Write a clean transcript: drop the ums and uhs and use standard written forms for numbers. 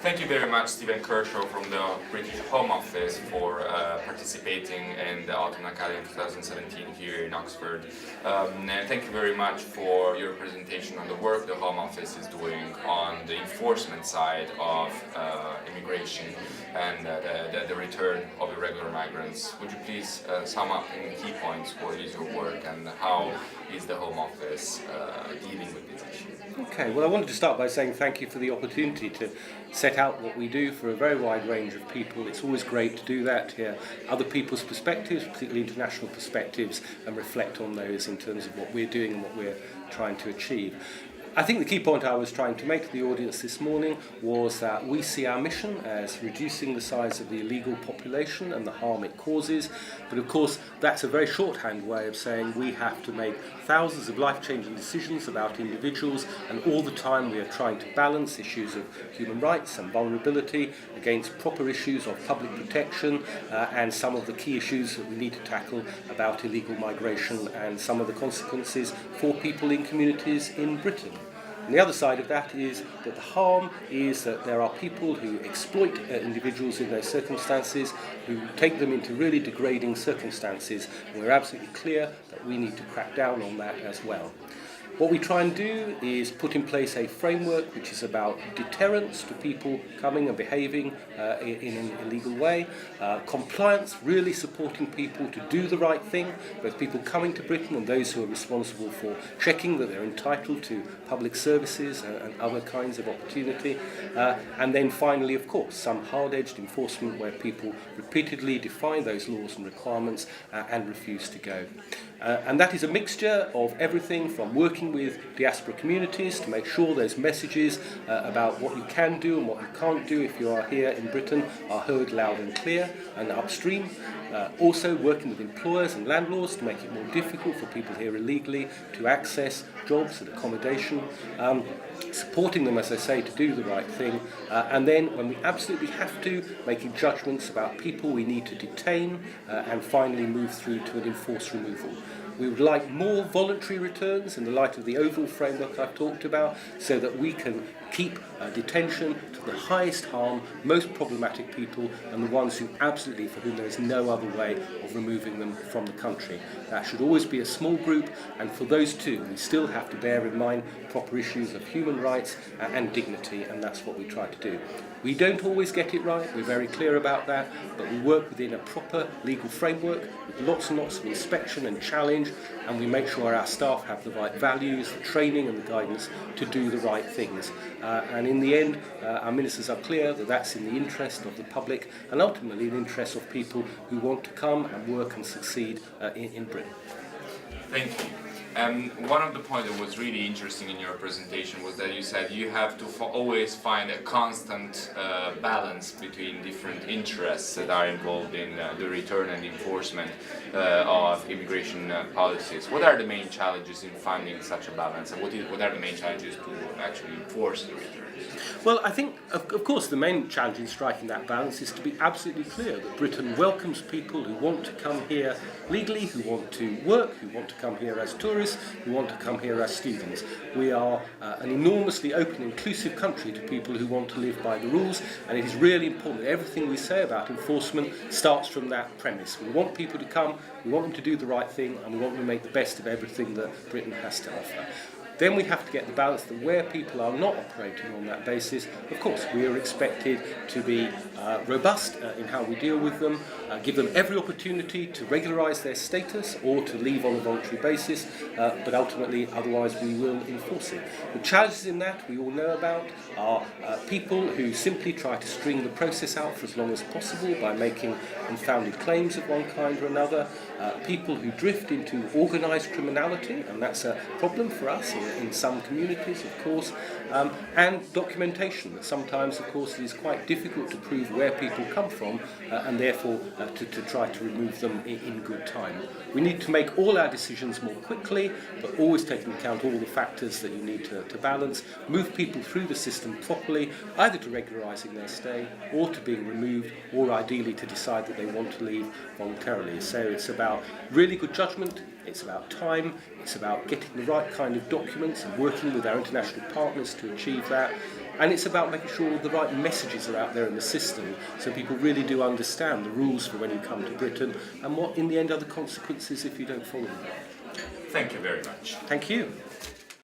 Thank you very much, Stephen Kershaw from the British Home Office, for participating in the Autumn Academy 2017 here in Oxford. And thank you very much for your presentation on the work the Home Office is doing on the enforcement side of immigration and the return of irregular migrants. Would you please sum up in key points what is your work and how is the Home Office dealing with this issue? Okay, well, I wanted to start by saying thank you for the opportunity to set out what we do for a very wide range of people. It's always great to do that, to hear other people's perspectives, particularly international perspectives, and reflect on those in terms of what we're doing and what we're trying to achieve. I think the key point I was trying to make to the audience this morning was that we see our mission as reducing the size of the illegal population and the harm it causes, but of course that's a very shorthand way of saying we have to make thousands of life-changing decisions about individuals, and all the time we are trying to balance issues of human rights and vulnerability against proper issues of public protection and some of the key issues that we need to tackle about illegal migration and some of the consequences for people in communities in Britain. And the other side of that is that the harm is that there are people who exploit individuals in those circumstances, who take them into really degrading circumstances, and we're absolutely clear that we need to crack down on that as well. What we try and do is put in place a framework which is about deterrence to people coming and behaving in an illegal way, compliance, really supporting people to do the right thing, both people coming to Britain and those who are responsible for checking that they're entitled to public services and other kinds of opportunity, and then finally, of course, some hard-edged enforcement where people repeatedly defy those laws and requirements and refuse to go. And that is a mixture of everything from working with diaspora communities to make sure those messages about what you can do and what you can't do if you are here in Britain are heard loud and clear and upstream. Also working with employers and landlords to make it more difficult for people here illegally to access jobs and accommodation, supporting them, as I say, to do the right thing, and then when we absolutely have to, making judgments about people we need to detain and finally move through to an enforced removal. We would like more voluntary returns in the light of the overall framework I've talked about, so that we can keep detention to the highest harm, most problematic people, and the ones who absolutely, for whom there is no other way of removing them from the country. That should always be a small group, and for those two, we still have to bear in mind proper issues of human rights and dignity, and that's what we try to do. We don't always get it right, we're very clear about that, but we work within a proper legal framework with lots and lots of inspection and challenge, and we make sure our staff have the right values, the training and the guidance to do the right things. And in the end, our ministers are clear that that's in the interest of the public and ultimately in the interest of people who want to come and work and succeed in Britain. Thank you. One of the points that was really interesting in your presentation was that you said you have to always find a constant balance between different interests that are involved in the return and enforcement of immigration policies. What are the main challenges in finding such a balance, and what are the main challenges to actually enforce the return? Well, I think, of course, the main challenge in striking that balance is to be absolutely clear that Britain welcomes people who want to come here legally, who want to work, who want to come here as tourists, who want to come here as students. We are an enormously open, inclusive country to people who want to live by the rules, and it is really important that everything we say about enforcement starts from that premise. We want people to come, we want them to do the right thing, and we want them to make the best of everything that Britain has to offer. Then we have to get the balance that where people are not operating on that basis, of course, we are expected to be robust in how we deal with them, give them every opportunity to regularise their status or to leave on a voluntary basis, but ultimately, otherwise, we will enforce it. The challenges in that we all know about are people who simply try to string the process out for as long as possible by making unfounded claims of one kind or another, people who drift into organised criminality, and that's a problem for us in some communities, of course, and documentation. Sometimes, of course, it is quite difficult to prove where people come from and therefore to try to remove them in good time. We need to make all our decisions more quickly, but always take into account all the factors that you need to balance, move people through the system properly, either to regularising their stay or to being removed, or ideally to decide that they want to leave voluntarily. So it's about really good judgment, it's about time, it's about getting the right kind of documents and working with our international partners to achieve that. And it's about making sure all the right messages are out there in the system so people really do understand the rules for when you come to Britain and what in the end are the consequences if you don't follow them. Thank you very much. Thank you.